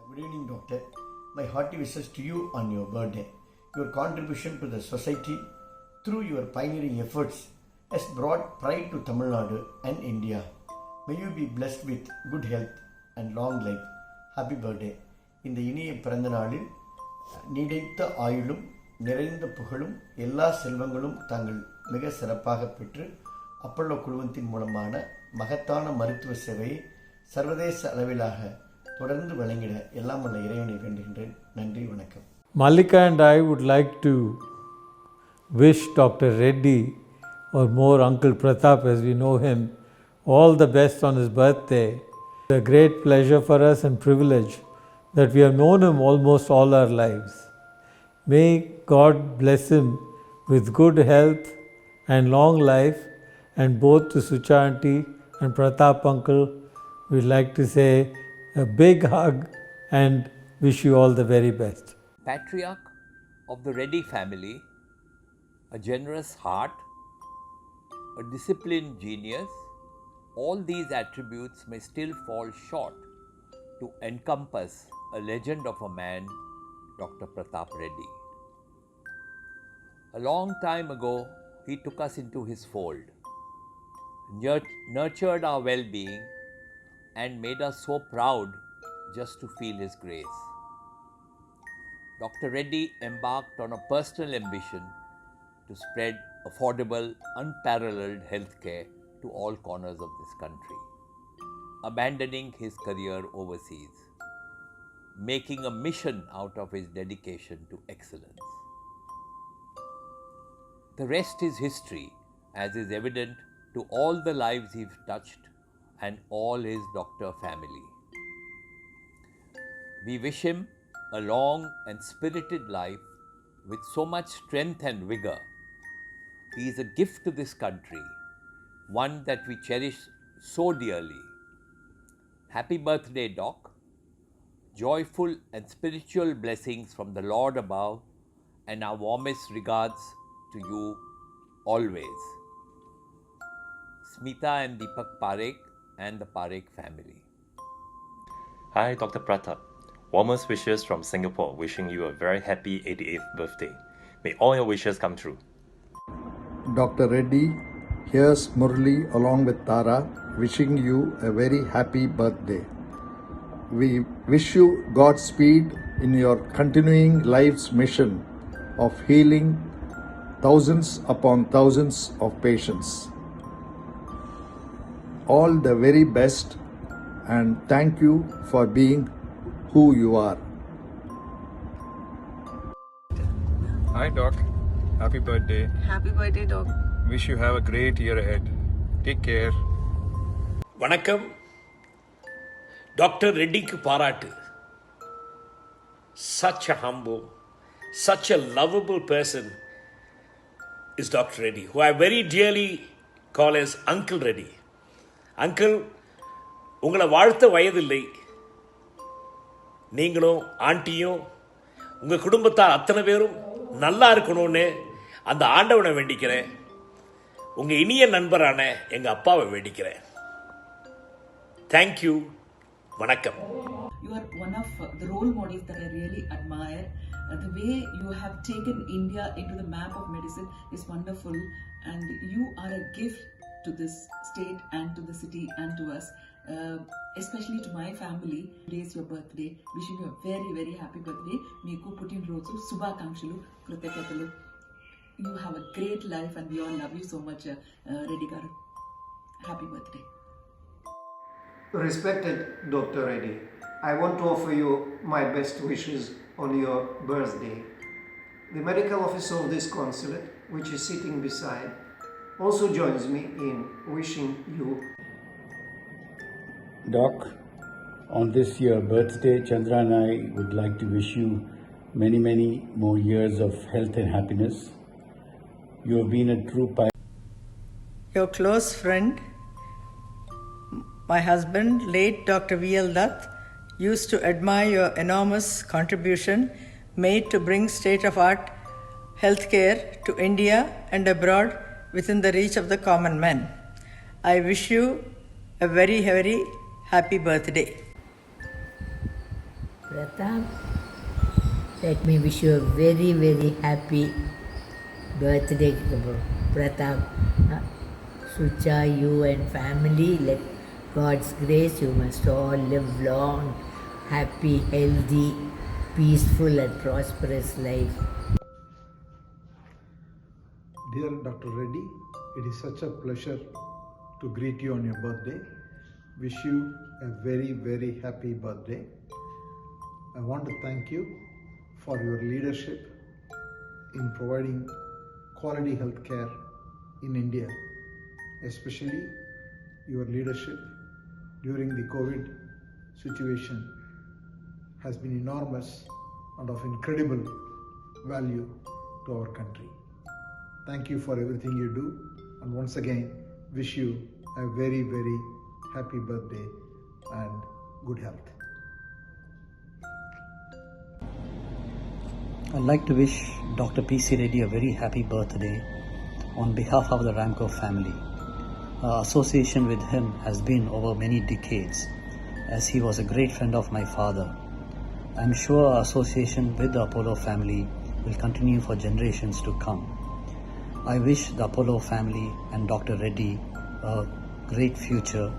Good evening, Doctor. My hearty wishes to you on your birthday. Your contribution to the society through your pioneering efforts has brought pride to Tamil Nadu and India. May you be blessed with good health and long life. Happy birthday. இந்த இனிய பிறந்த நாளில் நீடித்த ஆயுளும் நிறைந்த புகழும் எல்லா செல்வங்களும் தாங்கள் மிக சிறப்பாக பெற்று அப்பல்லோ குழுமத்தின் மூலமான மகத்தான மருத்துவ சேவையை சர்வதேச அளவிலாக தொடர்ந்து வழங்கிட எல்லாம் வல்ல இறைவனை வேண்டுகின்றேன். நன்றி, வணக்கம். Malika and I would like to wish Dr. Reddy, or more Uncle Pratap as we know him, all the best on his birthday. It's a great pleasure for us and privilege that we have known him almost all our lives. May God bless him with good health and long life, and both to Sucha auntie and Pratap uncle, we'd like to say a big hug and wish you all the very best. Patriarch of the Reddy family, a generous heart, a disciplined genius, all these attributes may still fall short to encompass a legend of a man, Dr. Pratap Reddy. A long time ago, he took us into his fold, nurtured our well-being, and made us so proud just to feel his grace. Dr. Reddy embarked on a personal ambition to spread affordable, unparalleled healthcare to all corners of this country, abandoning his career overseas, making a mission out of his dedication to excellence. The rest is history, as is evident to all the lives he's touched and all his doctor family. We wish him a long and spirited life with so much strength and vigor. He is a gift to this country, one that we cherish so dearly. Happy birthday, Doc. Joyful and spiritual blessings from the Lord above, and our warmest regards to you always. Smita and Deepak Parekh and the Parekh family. Hi, Dr. Pratap. Warmest wishes from Singapore, wishing you a very happy 88th birthday. May all your wishes come true. Dr. Reddy, here's Murli along with Tara, wishing you a very happy birthday. We wish you Godspeed in your continuing life's mission of healing thousands upon thousands of patients. All the very best, and thank you for being who you are. Hi Doc, happy birthday. Happy birthday, Doc. Wish you have a great year ahead. Take care. வணக்கம். Doctor ரெட்டிக்கு பாராட்டு. Such a humble, such a lovable person is Dr. Reddy, who I very dearly call as Uncle Reddy. Uncle, உங்களை வாழ்த்த வயதில்லை. நீங்களும் ஆண்டியும் உங்கள் குடும்பத்தார் அத்தனை பேரும் நல்லா இருக்கணும்னு அந்த ஆண்டவனை வேண்டிக்கிறேன். உங்கள் இனிய நண்பரான எங்கள் அப்பாவை வேண்டிக்கிறேன். தேங்க்யூ. வணக்கம். You are one of the role models that I really admire. The way you have taken India into the map of medicine is wonderful, and you are a gift to this state and to the city and to us, especially to my family. Today is your birthday. Wishing you a very, very happy birthday. Meeku putin roju subhakankshalu krutajnatalu. You have a great life, and we all love you so much, Reddy garu. Happy birthday. Respected Dr. Reddy, I want to offer you my best wishes on your birthday. The medical officer of this consulate, which is sitting beside, also joins me in wishing you. Doc, on this your birthday, Chandra and I would like to wish you many, many more years of health and happiness. You have been a true Your close friend, my husband, late Dr. V.L. Dutt, used to admire your enormous contribution made to bring state-of-art healthcare to India and abroad within the reach of the common man. I wish you a very, very happy birthday. Pratap, let me wish you a very, very happy birthday, Pratap. Sucha, you and family, let God's grace, you must all live long, happy, healthy, peaceful and prosperous life. Dear Dr. Reddy, it is such a pleasure to greet you on your birthday. Wish you a very, very happy birthday. I want to thank you for your leadership in providing quality health care in India, especially your leadership during the COVID situation has been enormous and of incredible value to our country. Thank you for everything you do, and once again wish you a very, very happy birthday and good health. I'd like to wish Dr. P.C. Reddy a very happy birthday on behalf of the Ramco family. Our association with him has been over many decades, as he was a great friend of my father. I'm sure our association with the Apollo family will continue for generations to come. I wish the Apollo family and Dr. Reddy a great future